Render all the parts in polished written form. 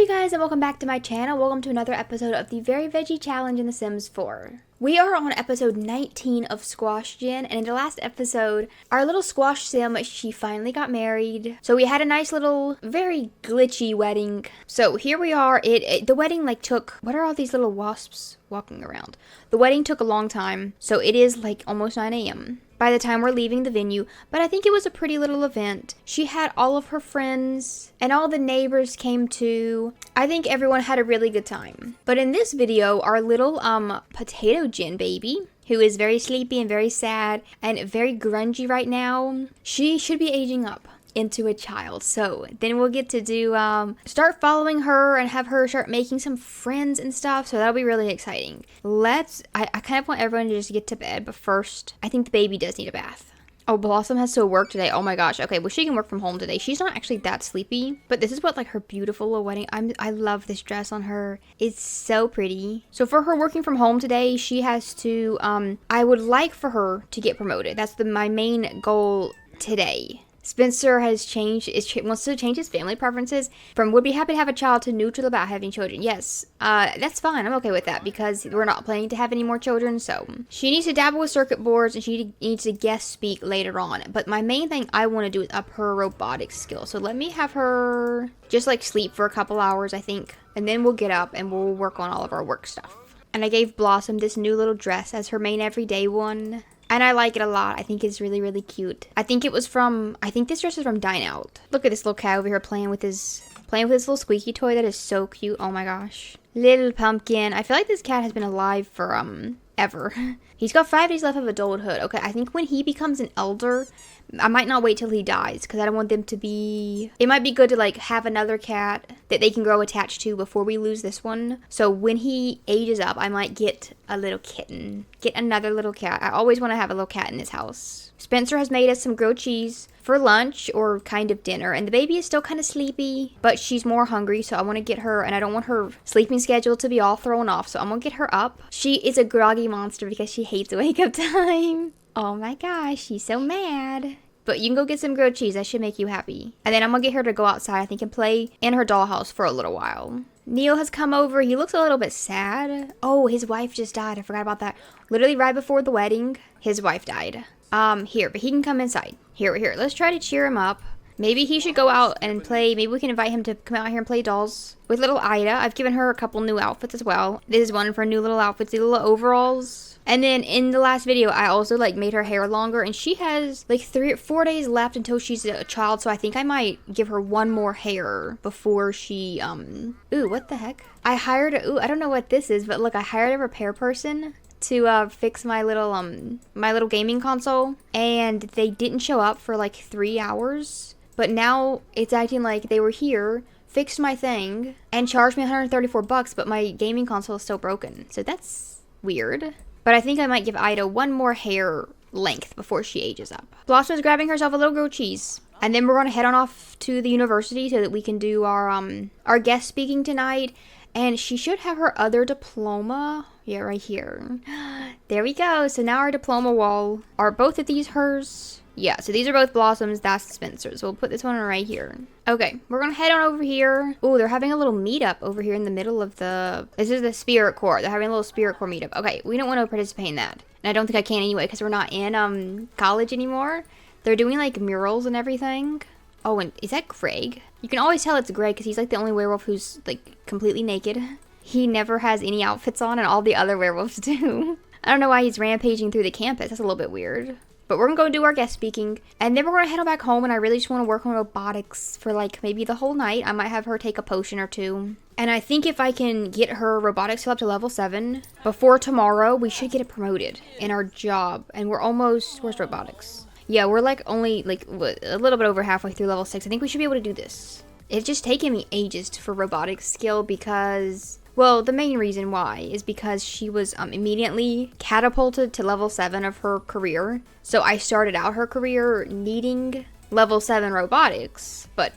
you guys and welcome back to my channel. Welcome to another episode of the Very Veggie Challenge in The Sims 4. We are on episode 19 of Squash Gen, and in the last episode, our little Squash Sim, she finally got married. So we had a nice little, very glitchy wedding. So here we are. The wedding took, what are all these little wasps walking around? The wedding took a long time, so it is almost 9 a.m. by the time we're leaving the venue, but I think it was a pretty little event. She had all of her friends, and all the neighbors came too. I think everyone had a really good time. But in this video, our little, potato gen baby, who is very sleepy and very sad and very grungy right now, she should be aging up into a child. So then we'll get to do start following her and have her start making some friends and stuff, so that'll be really exciting. I kind of want everyone to just get to bed, but first I think the baby does need a bath. Oh, Blossom has to work today. Oh my gosh. Okay, well, she can work from home today. She's not actually that sleepy, but this is what her beautiful little wedding. I love this dress on her. It's so pretty. So for her working from home today, she has to I would like for her to get promoted. That's my main goal today. Spencer has wants to change his family preferences from would be happy to have a child to neutral about having children. Yes, that's fine. I'm okay with that because we're not planning to have any more children. So she needs to dabble with circuit boards and she needs to guest speak later on. But my main thing I want to do is up her robotics skill. So let me have her just sleep for a couple hours, I think. And then we'll get up and we'll work on all of our work stuff. And I gave Blossom this new little dress as her main everyday one. And I like it a lot. I think it's really, really cute. I think this dress is from Dine Out. Look at this little cat over here playing with this little squeaky toy. That is so cute. Oh my gosh. Little pumpkin. I feel like this cat has been alive for, ever. He's got 5 days left of adulthood. Okay, I think when he becomes an elder, I might not wait till he dies because I don't want them to be... It might be good to have another cat that they can grow attached to before we lose this one. So when he ages up, I might get a little kitten. Get another little cat. I always want to have a little cat in this house. Spencer has made us some grilled cheese for lunch or kind of dinner, and the baby is still kind of sleepy, but she's more hungry, so I want to get her, and I don't want her sleeping schedule to be all thrown off, so I'm gonna get her up. She is a groggy monster because she hates wake up time. Oh my gosh, she's so mad. But you can go get some grilled cheese. That should make you happy. And then I'm gonna get her to go outside, I think, and play in her dollhouse for a little while. Neil has come over. He looks a little bit sad. Oh, his wife just died. I forgot about that. Literally right before the wedding, his wife died. Here, but he can come inside. Here. Let's try to cheer him up. Maybe he should go out and play. Maybe we can invite him to come out here and play dolls with little Ida. I've given her a couple new outfits as well. This is one of her new little outfits, the little overalls. And then in the last video, I also made her hair longer, and she has 3 or 4 days left until she's a child. So I think I might give her one more hair before she, ooh, what the heck? I don't know what this is, but look, I hired a repair person to fix my little gaming console, and they didn't show up for 3 hours, but now it's acting like they were here, fixed my thing, and charged me $134, but my gaming console is still broken, so that's weird. But I think I might give Ida one more hair length before she ages up. Blossom is grabbing herself a little grilled cheese, and then we're going to head on off to the university so that we can do our guest speaking tonight. And she should have her other diploma. Yeah, right here. There we go. So now our diploma wall. Are both of these hers? Yeah, so these are both Blossom's. That's Spencer's. So we'll put this one right here. Okay, we're going to head on over here. Oh, they're having a little meetup over here in the middle of this is the Spirit Corps. They're having a little Spirit Corps meetup. Okay, we don't want to participate in that. And I don't think I can anyway because we're not in college anymore. They're doing murals and everything. Oh, and is that Greg? You can always tell it's Greg because he's the only werewolf who's completely naked. He never has any outfits on and all the other werewolves do. I don't know why he's rampaging through the campus. That's a little bit weird. But we're going to go do our guest speaking. And then we're going to head on back home, and I really just want to work on robotics for maybe the whole night. I might have her take a potion or two. And I think if I can get her robotics skill up to level 7 before tomorrow, we should get it promoted in our job. And we're almost... Where's robotics? Yeah, we're only a little bit over halfway through level 6. I think we should be able to do this. It's just taken me ages for robotics skill because... Well, the main reason why is because she was immediately catapulted to level 7 of her career. So I started out her career needing level 7 robotics, but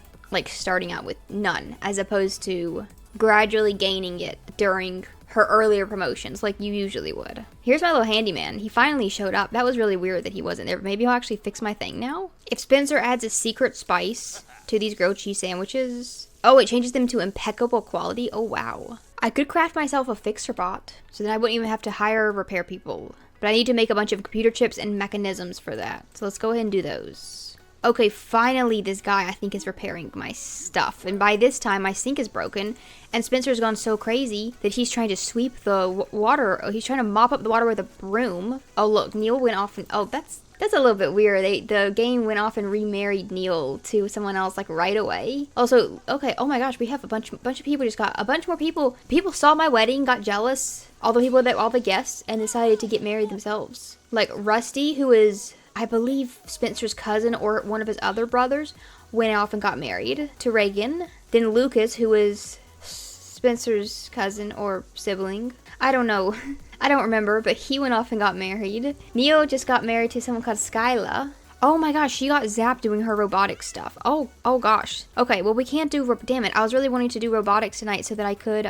starting out with none, as opposed to gradually gaining it during her earlier promotions like you usually would. Here's my little handyman. He finally showed up. That was really weird that he wasn't there. Maybe he'll actually fix my thing now. If Spencer adds a secret spice to these grilled cheese sandwiches, Oh, it changes them to impeccable quality. Oh, wow. I could craft myself a fixer bot, so then I wouldn't even have to hire repair people. But I need to make a bunch of computer chips and mechanisms for that. So let's go ahead and do those. Okay, finally this guy I think is repairing my stuff. And by this time my sink is broken. And Spencer's gone so crazy that he's trying to sweep the water. Oh, he's trying to mop up the water with a broom. Oh look, Neil went off and... Oh, that's a little bit weird. The game went off and remarried Neil to someone else like right away. Also, okay, oh my gosh, we have a bunch of people just got... A bunch more people. People saw my wedding, got jealous. All the guests, and decided to get married themselves. Like Rusty, who is... I believe Spencer's cousin or one of his other brothers went off and got married to Reagan. Then Lucas, who is Spencer's cousin or sibling. I don't know. I don't remember, but he went off and got married. Neo just got married to someone called Skyla. Oh my gosh, she got zapped doing her robotic stuff. Oh gosh. Okay, well we can't do, damn it. I was really wanting to do robotics tonight so that I could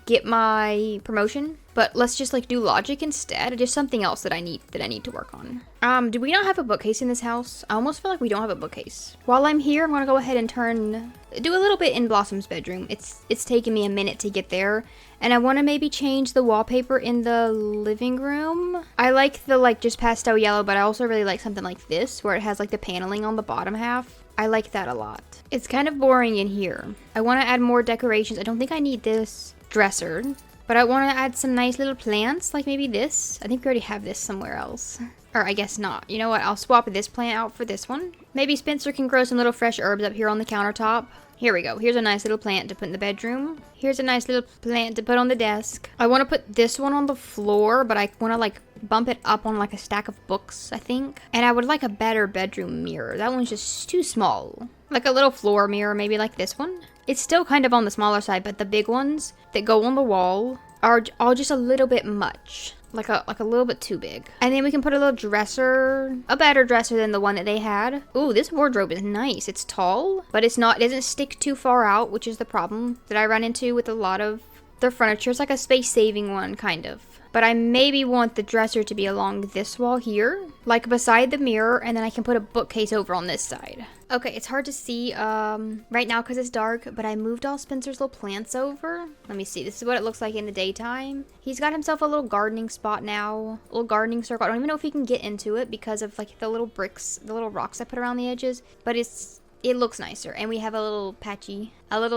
get my promotion. But let's just like do logic instead. Just something else that I need to work on. Do we not have a bookcase in this house? I almost feel like we don't have a bookcase. While I'm here, I'm gonna go ahead and do a little bit in Blossom's bedroom. It's taken me a minute to get there. And I want to maybe change the wallpaper in the living room. I like the like just pastel yellow, but I also really like something like this where it has like the paneling on the bottom half. I like that a lot. It's kind of boring in here. I want to add more decorations. I don't think I need this dresser, but I want to add some nice little plants like maybe this. I think we already have this somewhere else. Or I guess not. You know what? I'll swap this plant out for this one. Maybe Spencer can grow some little fresh herbs up here on the countertop. Here we go. Here's a nice little plant to put in the bedroom. Here's a nice little plant to put on the desk. I want to put this one on the floor, but I want to like bump it up on like a stack of books, I think. And I would like a better bedroom mirror. That one's just too small. Like a little floor mirror, maybe like this one. It's still kind of on the smaller side, but the big ones that go on the wall are all just a little bit much. Like a little bit too big. And then we can put a little dresser, a better dresser than the one that they had. Ooh, this wardrobe is nice. It's tall, but it doesn't stick too far out, which is the problem that I run into with a lot of their furniture. It's like a space-saving one, kind of. But I maybe want the dresser to be along this wall here, like beside the mirror, and then I can put a bookcase over on this side. Okay, it's hard to see right now because it's dark, but I moved all Spencer's little plants over. Let me see. This is what it looks like in the daytime. He's got himself a little gardening spot now, a little gardening circle. I don't even know if he can get into it because of like the little bricks, the little rocks I put around the edges, but it looks nicer. And we have a little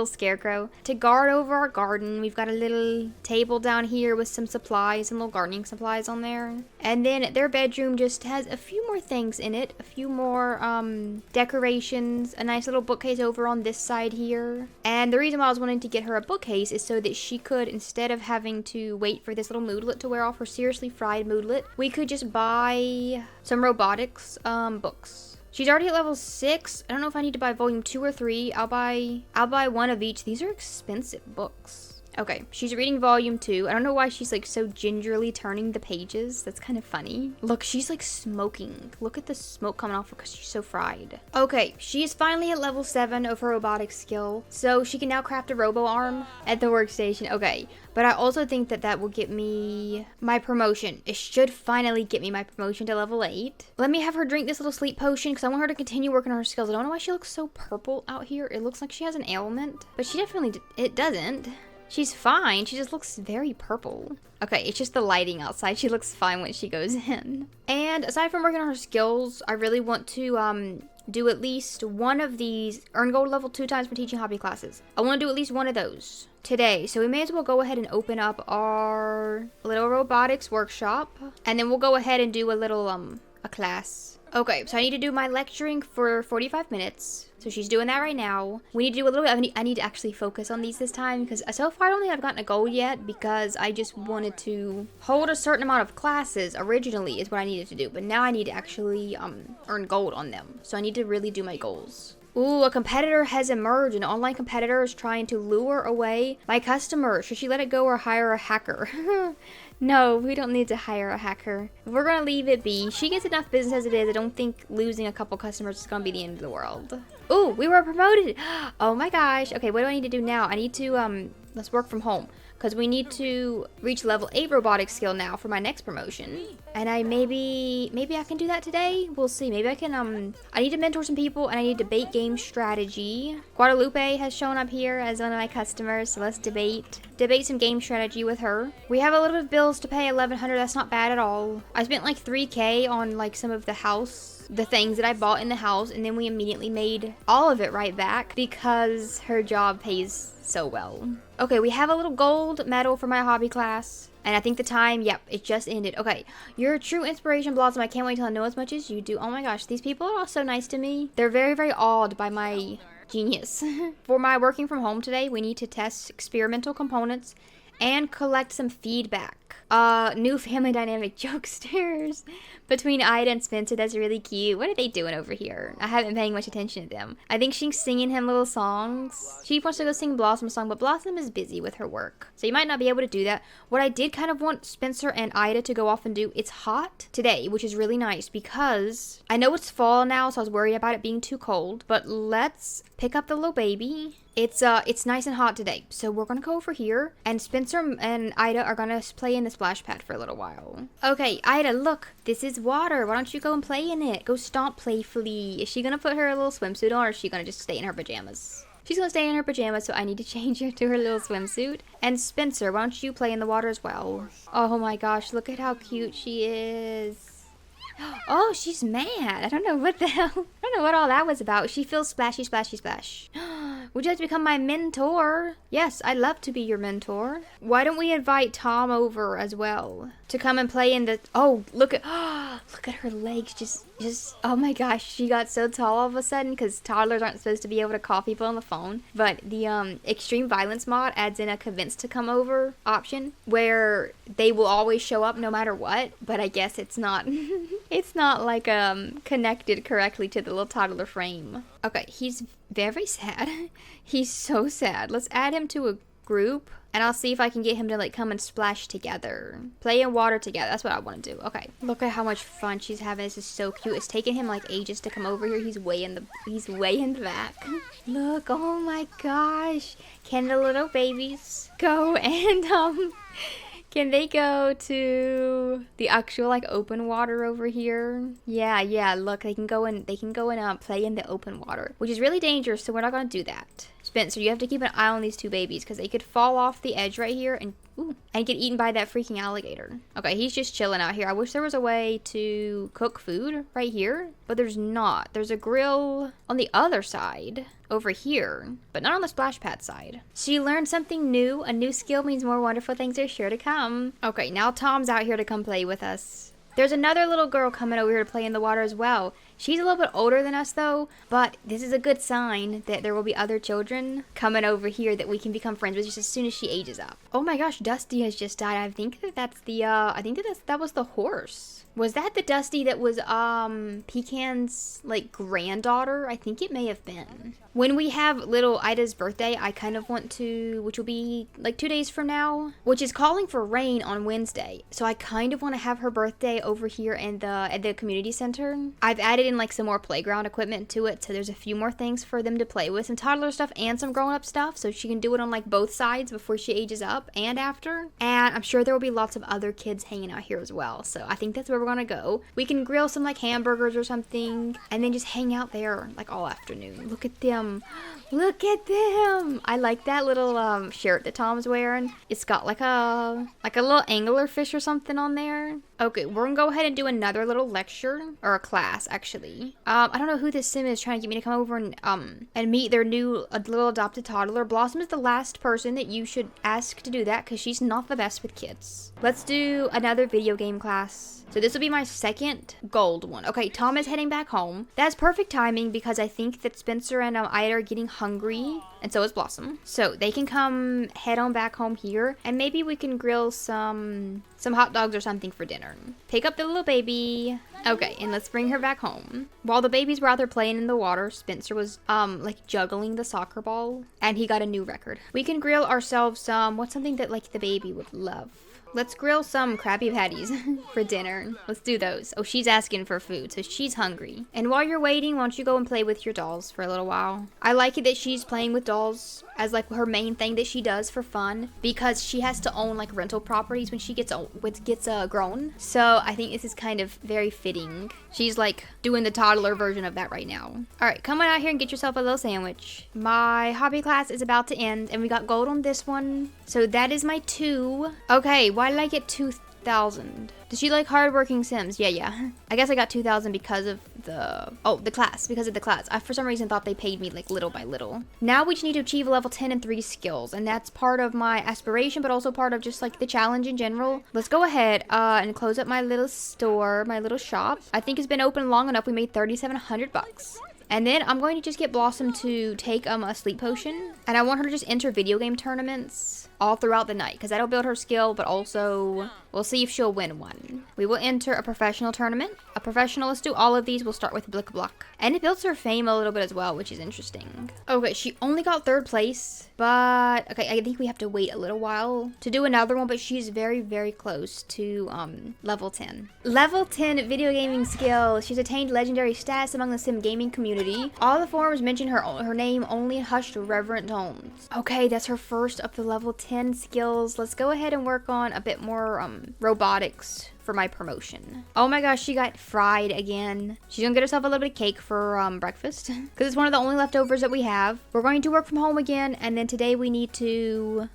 scarecrow to guard over our garden. We've got a little table down here with some supplies and little gardening supplies on there. And then their bedroom just has a few more things in it, a few more decorations, a nice little bookcase over on this side here. And the reason why I was wanting to get her a bookcase is so that she could, instead of having to wait for this little moodlet to wear off, her seriously fried moodlet, we could just buy some robotics books. She's already at level 6. I don't know if I need to buy volume 2 or 3. I'll buy one of each. These are expensive books. Okay, she's reading volume 2. I don't know why she's like so gingerly turning the pages. That's kind of funny. Look, she's like smoking. Look at the smoke coming off because she's so fried. Okay, she's finally at level 7 of her robotic skill. So she can now craft a robo arm at the workstation. Okay, but I also think that will get me my promotion. It should finally get me my promotion to level 8. Let me have her drink this little sleep potion because I want her to continue working on her skills. I don't know why she looks so purple out here. It looks like she has an ailment, but she definitely, it doesn't. She's fine. She just looks very purple. Okay, it's just the lighting outside. She looks fine when she goes in. And aside from working on her skills, I really want to do at least one of these, earn gold level 2 times for teaching hobby classes. I want to do at least one of those today. So we may as well go ahead and open up our little robotics workshop. And then we'll go ahead and do a little, a class. Okay, so I need to do my lecturing for 45 minutes. So she's doing that right now. We need to do a little bit. I need to actually focus on these this time because so far I don't think I've gotten a gold yet because I just wanted to hold a certain amount of classes originally is what I needed to do. But now I need to actually earn gold on them. So I need to really do my goals. Ooh, a competitor has emerged. An online competitor is trying to lure away my customer. Should she let it go or hire a hacker? No, we don't need to hire a hacker. We're going to leave it be. She gets enough business as it is. I don't think losing a couple customers is going to be the end of the world. Ooh, we were promoted. Oh my gosh. Okay, what do I need to do now? I need to, let's work from home. because we need to reach level 8 robotic skill now for my next promotion. And maybe I can do that today. We'll see. Maybe I can, I need to mentor some people, and I need to debate game strategy. Guadalupe has shown up here as one of my customers, so let's debate some game strategy with her. We have a little bit of bills to pay, 1,100. That's not bad at all. I spent like 3K on like some of the things that I bought in the house, and then we immediately made all of it right back because her job pays so well. Okay, we have a little gold medal for my hobby class. And I think the time, yep, it just ended. Okay, you're a true inspiration, Blossom. I can't wait till I know as much as you do. Oh my gosh, these people are all so nice to me. They're very, very awed by my genius. For my working from home today, we need to test experimental components and collect some feedback. New family dynamic jokesters between Ida and Spencer. That's really cute. What are they doing over here? I haven't been paying much attention to them. I think she's singing him little songs. She wants to go sing Blossom's song, but Blossom is busy with her work, so you might not be able to do that. What I did kind of want Spencer and Ida to go off and do, it's hot today, which is really nice because I know it's fall now, so I was worried about it being too cold, but let's pick up the little baby. It's nice and hot today, so we're gonna go over here, and Spencer and Ida are gonna play in the splash pad for a little while. Okay, Ida, look, this is water. Why don't you go and play in it? Go stomp playfully. Is she gonna put her little swimsuit on, or is she gonna just stay in her pajamas? She's gonna stay in her pajamas, so I need to change her to her little swimsuit. And Spencer, why don't you play in the water as well? Oh my gosh, look at how cute she is. Oh, she's mad. I don't know what the hell. I don't know what all that was about. She feels splashy, splashy, splash. Would you like to become my mentor? Yes, I'd love to be your mentor. Why don't we invite Tom over as well to come and play in the... Oh, look at her legs. Just, oh my gosh. She got so tall all of a sudden because toddlers aren't supposed to be able to call people on the phone. But the extreme violence mod adds in a convince to come over option where they will always show up no matter what. But I guess it's not... It's not like connected correctly to the little toddler frame. Okay, he's very sad. He's so sad. Let's add him to a group, and I'll see if I can get him to like come and splash together. Play in water together. That's what I want to do. Okay. Look at how much fun she's having. This is so cute. It's taken him like ages to come over here. He's way in the back. Look, oh my gosh. Can the little babies go and can they go to the actual like open water over here? Yeah, look, they can go and play in the open water, which is really dangerous, so we're not going to do that. Spencer, you have to keep an eye on these two babies because they could fall off the edge right here and get eaten by that freaking alligator. Okay, he's just chilling out here. I wish there was a way to cook food right here, but there's not. There's a grill on the other side over here, but not on the splash pad side. She learned something new. A new skill means more wonderful things are sure to come. Okay, now Tom's out here to come play with us. There's another little girl coming over here to play in the water as well. She's a little bit older than us though, but this is a good sign that there will be other children coming over here that we can become friends with just as soon as she ages up. Oh my gosh, Dusty has just died. I think that's the, that was the horse. Was that the Dusty that was, Pecan's, like, granddaughter? I think it may have been. When we have little Ida's birthday, I kind of want to, which will be, like, 2 days from now, which is calling for rain on Wednesday. So I kind of want to have her birthday over here in at the community center. I've added in, like, some more playground equipment to it, so there's a few more things for them to play with. Some toddler stuff and some grown-up stuff, so she can do it on, like, both sides before she ages up and after. And I'm sure there will be lots of other kids hanging out here as well. So I think that's where we're gonna go. We can grill some like hamburgers or something and then just hang out there like all afternoon. Look at them. Look at them. I like that little shirt that Tom's wearing. It's got like a little anglerfish or something on there. Okay, we're gonna go ahead and do another little lecture or a class actually. I don't know who this sim is trying to get me to come over and meet their new little adopted toddler. Blossom is the last person that you should ask to do that because she's not the best with kids. Let's do another video game class. So this will be my second gold one. Okay, Tom is heading back home. That's perfect timing because I think that Spencer and Ida are getting hungry, and so is Blossom. So they can come head on back home here, and maybe we can grill some hot dogs or something for dinner. Pick up the little baby. Okay, and let's bring her back home. While the babies were out there playing in the water, Spencer was like juggling the soccer ball, and he got a new record. We can grill ourselves what's something that like the baby would love. Let's grill some Krabby Patties for dinner. Let's do those. Oh, she's asking for food, so she's hungry. And while you're waiting, why don't you go and play with your dolls for a little while? I like it that she's playing with dolls as like her main thing that she does for fun, because she has to own like rental properties when she gets grown. So I think this is kind of very fitting. She's like doing the toddler version of that right now. All right, come on out here and get yourself a little sandwich. My hobby class is about to end, and we got gold on this one. So that is my 2. Okay, why did I get 2,000? Does she like hardworking Sims? Yeah. I guess I got 2,000 because of the class. Because of the class. I, for some reason, thought they paid me like little by little. Now we just need to achieve level 10 and 3 skills. And that's part of my aspiration, but also part of just like the challenge in general. Let's go ahead and close up my little store, my little shop. I think it's been open long enough. We made 3,700 bucks. And then I'm going to just get Blossom to take a sleep potion. And I want her to just enter video game tournaments all throughout the night, because that'll build her skill, but also we'll see if she'll win one. We will enter a professional tournament. A professional, let's do all of these. We'll start with Blick Block. And it builds her fame a little bit as well, which is interesting. Okay, she only got 3rd place, but okay, I think we have to wait a little while to do another one, but she's very, very close to level 10. Level 10 video gaming skill. She's attained legendary status among the sim gaming community. All the forums mention her name only in hushed, reverent tones. Okay, that's her first of the level 10 skills. Let's go ahead and work on a bit more robotics for my promotion. Oh my gosh, she got fried again. She's gonna get herself a little bit of cake for breakfast, because it's one of the only leftovers that we have. We're going to work from home again, and then today we need to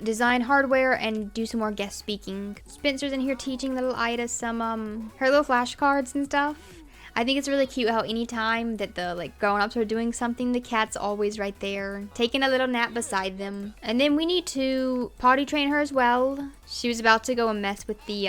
design hardware and do some more guest speaking. Spencer's in here teaching little Ida some her little flashcards and stuff. I think it's really cute how anytime that the like grown-ups are doing something, the cat's always right there, taking a little nap beside them. And then we need to potty train her as well. She was about to go and mess with the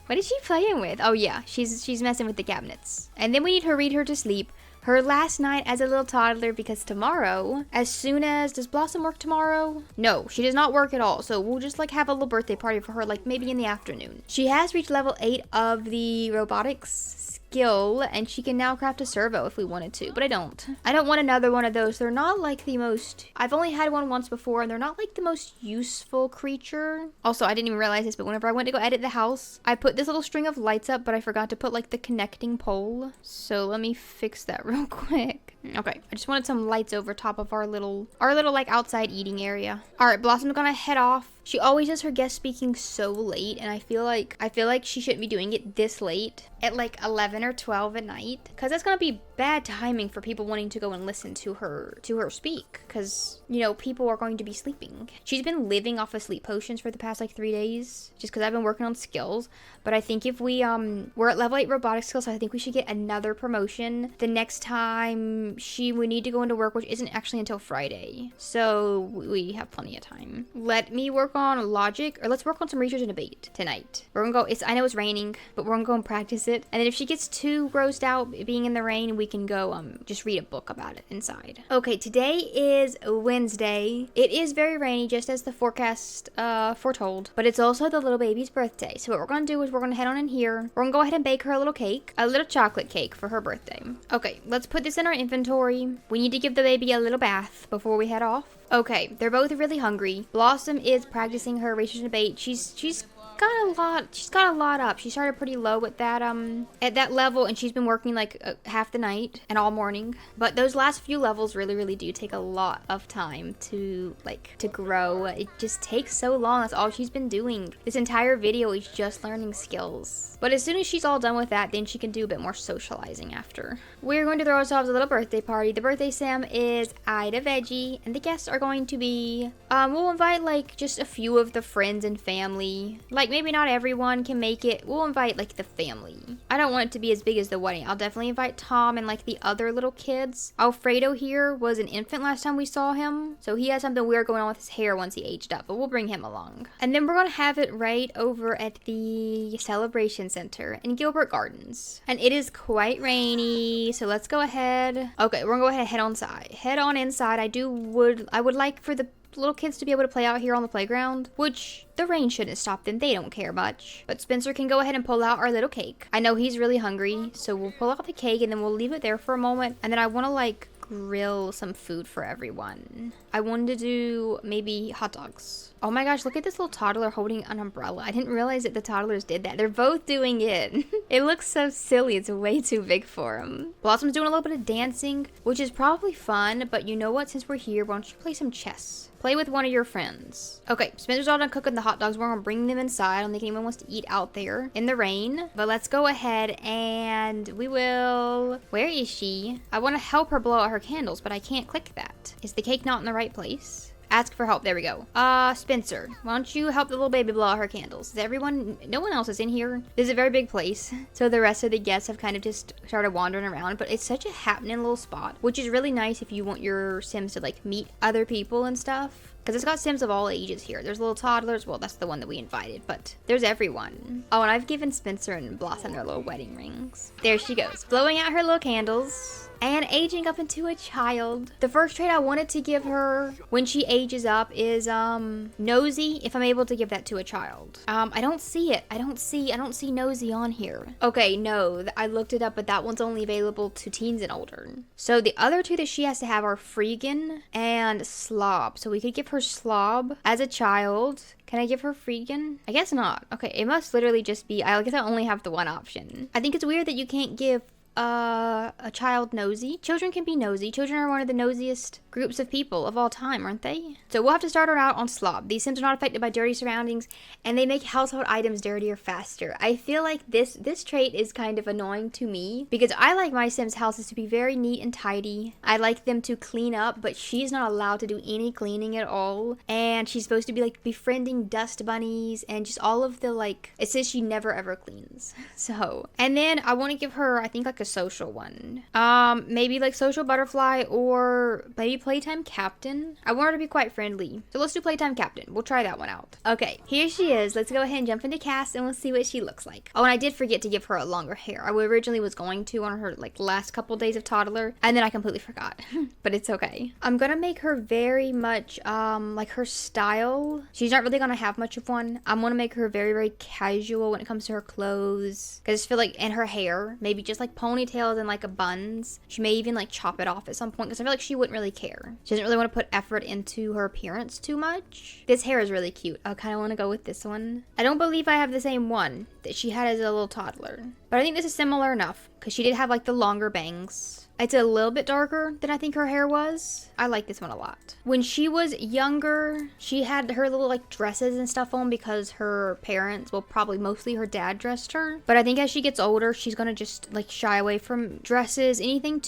what is she playing with? Oh yeah, she's messing with the cabinets. And then we need to read her to sleep. Her last night as a little toddler, because tomorrow, as soon as, does Blossom work tomorrow? No, she does not work at all. So we'll just like have a little birthday party for her, like maybe in the afternoon. She has reached level 8 of the robotics skill, and she can now craft a servo if we wanted to, but I don't want another one of those. They're not like the most, I've only had one once before, and they're not like the most useful creature. Also, I didn't even realize this, but whenever I went to go edit the house, I put this little string of lights up, but I forgot to put like the connecting pole. So let me fix that real quick. Okay, I just wanted some lights over top of our little like outside eating area. All right, Blossom's gonna head off. She always does her guest speaking so late, and I feel like she shouldn't be doing it this late at like 11 or 12 at night, because that's gonna be bad timing for people wanting to go and listen to her speak, because you know people are going to be sleeping. She's been living off of sleep potions for the past like 3 days, just because I've been working on skills. But I think if we're at level 8 robotic skills, so I think we should get another promotion the next time we need to go into work, which isn't actually until Friday, so we have plenty of time. Let me work on logic, or let's work on some research and debate tonight. We're gonna go, I know it's raining, but we're gonna go and practice it, and then if she gets too grossed out being in the rain, we can go just read a book about it inside. Okay, today is Wednesday. It is very rainy, just as the forecast foretold, but it's also the little baby's birthday. So what we're gonna do is we're gonna head on in here. We're gonna go ahead and bake her a little cake, a little chocolate cake for her birthday. Okay, let's put this in our inventory. We need to give the baby a little bath before we head off. Okay, they're both really hungry. Blossom is practicing her research and debate. She's got a lot up. She started pretty low at that level, and she's been working like half the night and all morning. But those last few levels really do take a lot of time to grow. It just takes so long. That's all she's been doing. This entire video is just learning skills. But as soon as she's all done with that, then she can do a bit more socializing after. We're going to throw ourselves a little birthday party. The birthday sim is Ida Veggie, and the guests are going to be, we'll invite like just a few of the friends and family. Like maybe not everyone can make it. We'll invite like the family. I don't want it to be as big as the wedding. I'll definitely invite Tom and like the other little kids. Alfredo here was an infant last time we saw him, so he has something weird going on with his hair once he aged up, but we'll bring him along. And then we're gonna have it right over at the celebration center in Gilbert Gardens, and it is quite rainy, so let's go ahead. Okay, we're gonna go ahead and head on inside. I would like for the little kids to be able to play out here on the playground, which the rain shouldn't stop them. They don't care much. But Spencer can go ahead and pull out our little cake. I know he's really hungry, so we'll pull out the cake and then we'll leave it there for a moment. And then I want to like grill some food for everyone. I wanted to do maybe hot dogs. Oh my gosh, look at this little toddler holding an umbrella. I didn't realize that the toddlers did that. They're both doing it. It looks so silly. It's way too big for them. Blossom's doing a little bit of dancing, which is probably fun, but you know what? Since we're here, why don't you play some chess? Play with one of your friends. Okay, Spencer's all done cooking the hot dogs. We're gonna bring them inside. I don't think anyone wants to eat out there in the rain. But let's go ahead and we will... Where is she? I want to help her blow out her candles, but I can't click that. Is the cake not in the right place? Ask for help. There we go. Spencer, why don't you help the little baby blow out her candles? Is everyone... No one else is in here. This is a very big place. So the rest of the guests have kind of just started wandering around. But it's such a happening little spot, which is really nice if you want your Sims to, like, meet other people and stuff. Because it's got Sims of all ages here. There's little toddlers. Well, that's the one that we invited, but there's everyone. Oh, and I've given Spencer and Blossom their little wedding rings. There she goes, blowing out her little candles and aging up into a child. The first trait I wanted to give her when she ages up is nosy, if I'm able to give that to a child. I don't see it. I don't see nosy on here. Okay, no, I looked it up, but that one's only available to teens and older. So the other two that she has to have are freegan and slob. So we could give her slob as a child. Can I give her freegan? I guess not. Okay, it must literally just be, I guess I only have the one option. I think it's weird that you can't give a child nosy. Children can be nosy. Children are one of the nosiest groups of people of all time, aren't they? So we'll have to start her out on slob. These Sims are not affected by dirty surroundings, and they make household items dirtier faster. I feel like this trait is kind of annoying to me because I like my Sims' houses to be very neat and tidy. I like them to clean up, but she's not allowed to do any cleaning at all, and she's supposed to be like befriending dust bunnies and just all of the like, it says she never ever cleans. So, and then I want to give her, I think, like a social one. Maybe like social butterfly or maybe playtime captain. I want her to be quite friendly. So let's do playtime captain. We'll try that one out. Okay, here she is. Let's go ahead and jump into cast and we'll see what she looks like. Oh, and I did forget to give her a longer hair. I originally was going to on her like last couple days of toddler, and then I completely forgot. But it's okay. I'm gonna make her very much like her style. She's not really gonna have much of one. I'm gonna make her very, very casual when it comes to her clothes. Cause I just feel like, and her hair, maybe just like ponytails and like a buns. She may even like chop it off at some point because I feel like she wouldn't really care. She doesn't really want to put effort into her appearance too much. This hair is really cute. I kind of want to go with this one. I don't believe I have the same one that she had as a little toddler, but I think this is similar enough because she did have like the longer bangs. It's a little bit darker than I think her hair was. I like this one a lot. When she was younger, she had her little like dresses and stuff on because her parents, well, probably mostly her dad dressed her. But I think as she gets older, she's gonna just like shy away from dresses, anything.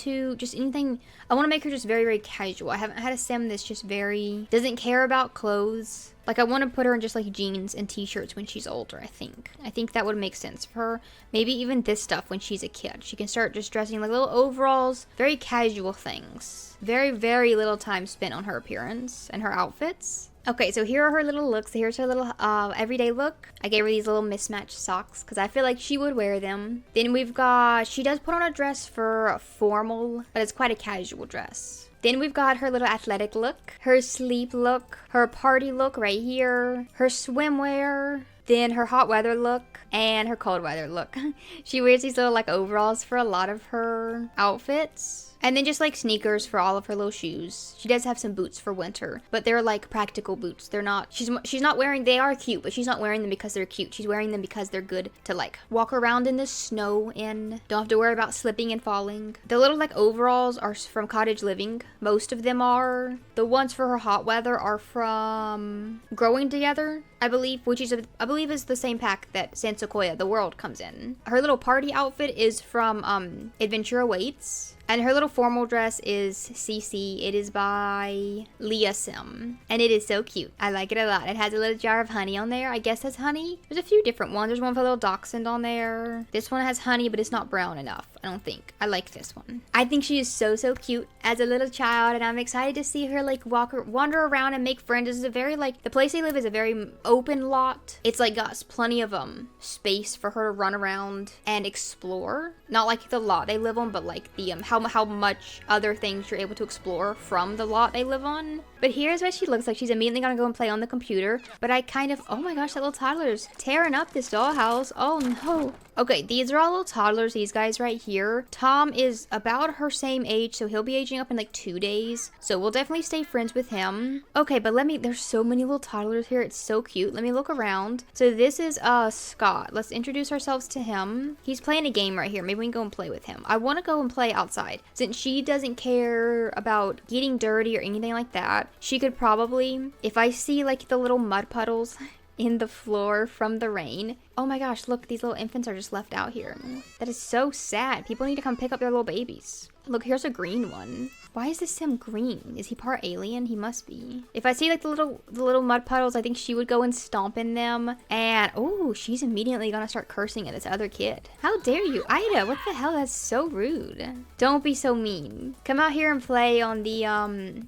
I want to make her just very, very casual. I haven't had a Sim that's just very, doesn't care about clothes. Like, I want to put her in just, like, jeans and t-shirts when she's older, I think. I think that would make sense for her. Maybe even this stuff when she's a kid. She can start just dressing, like, little overalls. Very casual things. Very, very little time spent on her appearance and her outfits. Okay, so here are her little looks. Here's her little everyday look. I gave her these little mismatched socks because I feel like she would wear them. Then we've got, she does put on a dress for a formal, but it's quite a casual dress. Then we've got her little athletic look, her sleep look, her party look right here, her swimwear, then her hot weather look, and her cold weather look. She wears these little like overalls for a lot of her outfits. And then just like sneakers for all of her little shoes. She does have some boots for winter, but they're like practical boots. They're not, she's not wearing, they are cute, but she's not wearing them because they're cute. She's wearing them because they're good to like walk around in the snow in. Don't have to worry about slipping and falling. The little like overalls are from Cottage Living. Most of them are. The ones for her hot weather are from Growing Together, I believe, which is, I believe is the same pack that San Sequoia, the world, comes in. Her little party outfit is from Adventure Awaits. And her little formal dress is CC. It is by Leah Sim. And it is so cute. I like it a lot. It has a little jar of honey on there. I guess that's honey. There's a few different ones. There's one for a little dachshund on there. This one has honey, but it's not brown enough, I don't think. I like this one. I think she is so, so cute as a little child. And I'm excited to see her like wander around and make friends. This is a very like, the place they live is a very open lot. It's like got plenty of space for her to run around and explore. Not like the lot they live on, but like the how much other things you're able to explore from the lot they live on. But here's what she looks like. She's immediately gonna go and play on the computer. But I kind of, oh my gosh, that little toddler's tearing up this dollhouse. Oh no. Okay, these are all little toddlers, these guys right here. Tom is about her same age, so he'll be aging up in like 2 days. So we'll definitely stay friends with him. Okay, but there's so many little toddlers here. It's so cute. Let me look around. So this is Scott. Let's introduce ourselves to him. He's playing a game right here. Maybe we can go and play with him. I want to go and play outside. Since she doesn't care about getting dirty or anything like that, she could probably, if I see like the little mud puddles in the floor from the rain. Oh my gosh, look, these little infants are just left out here. That is so sad. People need to come pick up their little babies. Look, here's a green one. Why is this sim green? Is he part alien? He must be. If I see like the little mud puddles, I think she would go and stomp in them. And oh, she's immediately gonna start cursing at this other kid. How dare you, Ida? What the hell? That's so rude. Don't be so mean. Come out here and play on the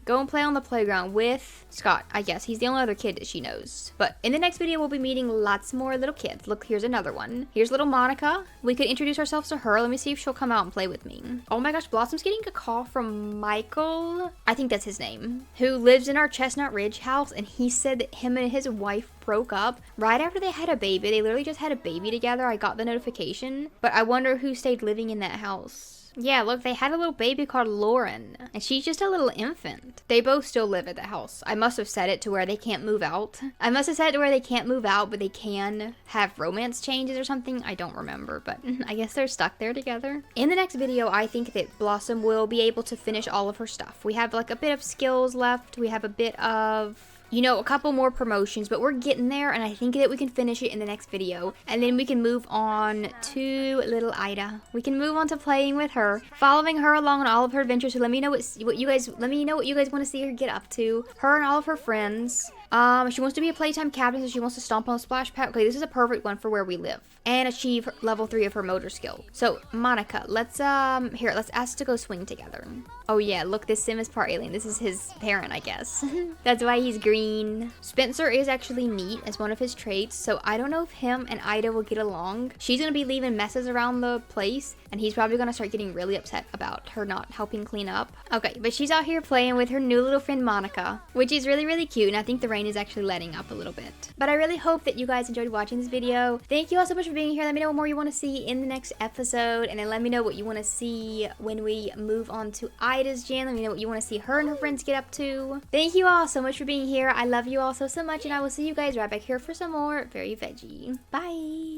go and play on the playground with Scott. I guess he's the only other kid that she knows. But in the next video, we'll be meeting lots more little kids. Look, here's another one. Here's little Monica. We could introduce ourselves to her. Let me see if she'll come out and play with me. Oh my gosh, Blossom's getting a call from Michael, I think that's his name, who lives in our Chestnut Ridge house, and he said that him and his wife broke up right after they had a baby. They literally just had a baby together. I got the notification, but I wonder who stayed living in that house. Yeah, look, they had a little baby called Lauren, and she's just a little infant. They both still live at the house. I must have set it to where they can't move out. But they can have romance changes or something. I don't remember, but I guess they're stuck there together. In the next video, I think that Blossom will be able to finish all of her stuff. We have like a bit of skills left. We have a bit of, you know, a couple more promotions, but we're getting there, and I think that we can finish it in the next video, and then we can move on to little Ida. We can move on to playing with her, following her along on all of her adventures. So let me know what you guys want to see her get up to. Her and all of her friends. She wants to be a playtime captain, so she wants to stomp on a splash pad. Okay, this is a perfect one for where we live. And achieve level 3 of her motor skill. So, Monica, let's ask to go swing together. Oh yeah, look, this sim is part alien. This is his parent, I guess. That's why he's green. Spencer is actually neat as one of his traits, so I don't know if him and Ida will get along. She's gonna be leaving messes around the place, and he's probably gonna start getting really upset about her not helping clean up. Okay, but she's out here playing with her new little friend Monica, which is really, really cute, and I think the rain is actually letting up a little bit. But I really hope that you guys enjoyed watching this video. Thank you all so much for being here. Let me know what more you want to see in the next episode, and then let me know what you want to see when we move on to Ida's gen. Let me know what you want to see her and her friends get up to. Thank you all so much for being here. I love you all so much, and I will see you guys right back here for some more Very Veggie. Bye!